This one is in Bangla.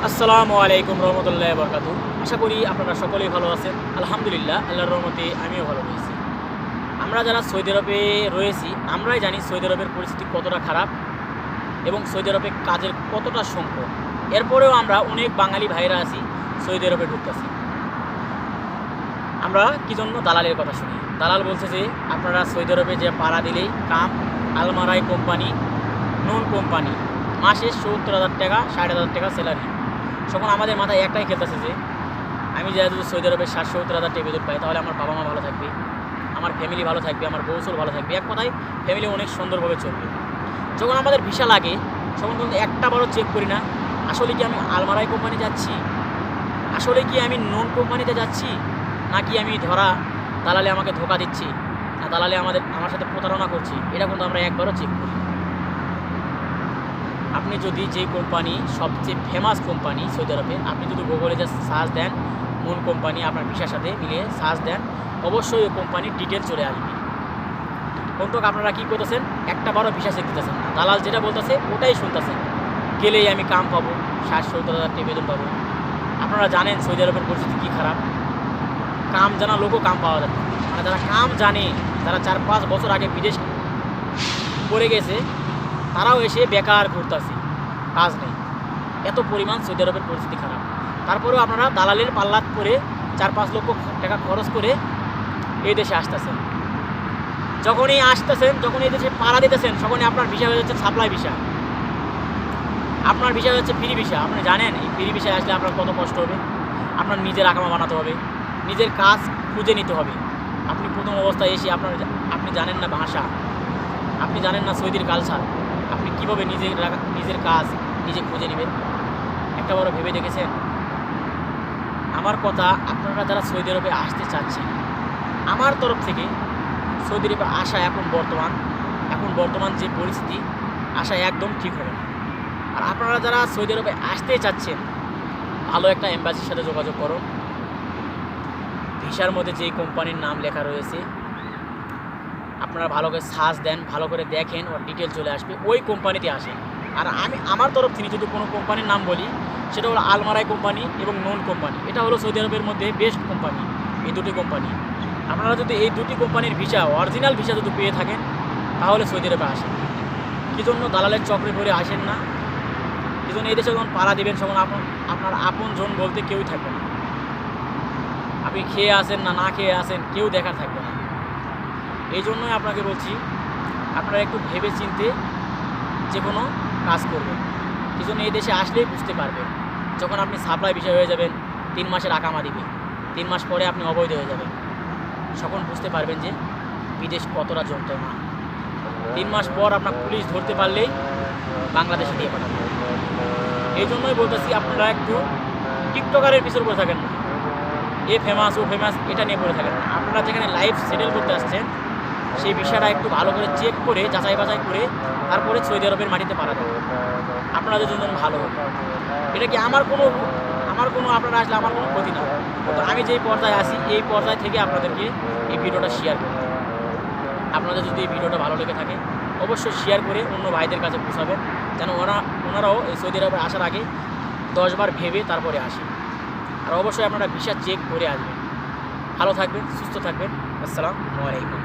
আসসালামু আলাইকুম রহমতুল্লাহ বরকাতু। আশা করি আপনারা সকলেই ভালো আছেন। আলহামদুলিল্লাহ, আল্লাহর রহমতে আমিও ভালো রয়েছি। আমরা যারা সৌদি আরবে রয়েছি আমরাই জানি সৌদি আরবের পরিস্থিতি কতটা খারাপ এবং সৌদি আরবে কাজের কতটা সংকট। এরপরেও আমরা অনেক বাঙালি ভাইরা আছি সৌদি আরবে ঢুকতেছি। আমরা কী জন্য দালালের কথা শুনি। দালাল বলছে যে আপনারা সৌদি আরবে যে পাড়া দিলেই কাম, আলমারাই কোম্পানি, নুন কোম্পানি, মাসে ৭০,০০০ টাকা ৬০,০০০ টাকা স্যালারি। তখন আমাদের মাথায় একটাই খেলতেছে যে আমি যদি সৌদি আরবে ৬০-৭০,০০০ টাকা বেতন পাই তাহলে আমার বাবা মা ভালো থাকবে, আমার ফ্যামিলি ভালো থাকবে, আমার বউসল ভালো থাকবে, এক কথায় ফ্যামিলি অনেক সুন্দরভাবে চলবে। যখন আমাদের ভিসা লাগে তখন কিন্তু একটা বারও চেক করি না আসলে কি আমি আলমারাই কোম্পানি যাচ্ছি, আসলে কি আমি নুন কোম্পানিতে যাচ্ছি, নাকি আমি ধরা দালালে আমাকে ধোকা দিচ্ছি, না দালালে আমার সাথে প্রতারণা করছি, এটা কিন্তু আমরা একবারও চেক করি। আপনি যদি যেই কোম্পানি সবচেয়ে ফেমাস কোম্পানি সৌদি আরবে, আপনি যদি গুগলে যে সার্চ দেন নুন কোম্পানি, আপনার ভিসার সাথে মিলিয়ে সার্চ দেন, অবশ্যই ওই কোম্পানির ডিটেল চলে আসবে। কিন্তু আপনারা কী করতেছেন, একটা বারো ভিসা চেক দিতেছেন না, দালাল যেটা বলতেছে ওটাই শুনতেছেন। গেলেই আমি কাম পাবো, ৬০-৭০,০০০ টাকা বেতন পাবো। আপনারা জানেন সৌদি আরবের পরিস্থিতি কী খারাপ। কাম জানা লোকও কাম পাওয়া যাবে, মানে যারা কাম জানে, যারা ৪-৫ বছর আগে বিদেশ করে গেছে তারাও এসে বেকার ঘুরতেছে, কাজ নেই। এত পরিমাণ সৌদি আরবের পরিস্থিতি খারাপ। তারপরেও আপনারা দালালের পাল্লা করে ৪-৫ লক্ষ টাকা খরচ করে এই দেশে আসতেছেন। যখনই আসতেছেন, যখন এই দেশে পাড়া দিতেছেন, তখনই আপনার ভিসা হয়ে যাচ্ছে সাপ্লাই ভিসা, আপনার ভিসা হচ্ছে ফ্রি ভিসা। আপনি জানেন এই ফ্রি ভিসায় আসলে আপনার কত কষ্ট হবে। আপনার নিজের আকামা বানাতে হবে, নিজের কাজ খুঁজে নিতে হবে। আপনি প্রথম অবস্থায় এসে আপনি জানেন না ভাষা, আপনি জানেন না সৌদির কালচার, আপনি কীভাবে নিজের কাজ নিজে খুঁজে নেবেন, একটা বড় ভেবে দেখেছেন? আমার কথা, আপনারা যারা সৌদি আরবে আসতে চাচ্ছেন, আমার তরফ থেকে সৌদি আরবে আসা এখন বর্তমান যে পরিস্থিতি, আসা একদম ঠিক হবে না। আর আপনারা যারা সৌদি আরবে আসতে চাচ্ছেন, ভালো একটা এম্বাসির সাথে যোগাযোগ করুন। ভিসার মধ্যে যেই কোম্পানির নাম লেখা রয়েছে আপনারা ভালো করে সার্চ দেন, ভালো করে দেখেন, ওর ডিটেল চলে আসবে, ওই কোম্পানিতে আসেন। আর আমার তরফ থেকে যদি কোনো কোম্পানির নাম বলি, সেটা হলো আলমারাই কোম্পানি এবং নুন কোম্পানি। এটা হলো সৌদি আরবের মধ্যে বেস্ট কোম্পানি, এই দুটি কোম্পানি। আপনারা যদি এই দুটি কোম্পানির ভিসা, অরিজিনাল ভিসা যদি পেয়ে থাকেন, তাহলে সৌদি আরবে আসেন। কী জন্য দালালের চক্রে পড়ে আসেন না? কী জন্য এই দেশে যখন পাড়া দেবেন তখন আপনার আপন জন বলতে কেউই থাকবে না। আপনি খেয়ে আসেন না খেয়ে আসেন, কেউ দেখার থাকবে না। এই জন্যই আপনাকে বলছি, আপনারা একটু ভেবে চিনতে যে কোনো কাজ করবেন। এই জন্য এই দেশে আসলেই বুঝতে পারবেন, যখন আপনি সাপ্লাই বিষয় হয়ে যাবেন, ৩ মাসের আকামা দিবে, 3 মাস পরে আপনি অবৈধ হয়ে যাবেন, তখন বুঝতে পারবেন যে বিদেশ কতটা যন্ত্রণা। 3 মাস পর আপনার পুলিশ ধরতে পারলেই বাংলাদেশে দিয়ে পাঠাবে। এই জন্যই বলতেছি, আপনারা একটু টিকটকারের পিছনে পড়ে থাকেন না, এ ফেমাস ও ফেমাস এটা নিয়ে পড়ে থাকেন না। আপনারা যেখানে লাইফ সেটেল করতে আসছেন, সেই বিষয়টা একটু ভালো করে চেক করে, যাচাই বাছাই করে তারপরে সৌদি আরবের মাটিতে পাড়া দেবেন, আপনাদের জন্য ভালো হবে। এটা কি আমার কোনো আপনারা আসলে আমার কোনো ক্ষতি না। তো আমি যেই পর্যায়ে আসি, এই পর্যায় থেকে আপনাদেরকে এই ভিডিওটা শেয়ার করব। আপনাদের যদি এই ভিডিওটা ভালো লেগে থাকে, অবশ্যই শেয়ার করে অন্য ভাইদের কাছে পৌঁছাবেন, যেন ওনারাও এই সৌদি আরবে আসার আগে 10 বার ভেবে তারপরে আসে। আর অবশ্যই আপনারা ভিসা চেক করে আসবেন। ভালো থাকবেন, সুস্থ থাকবেন। আসসালামু আলাইকুম।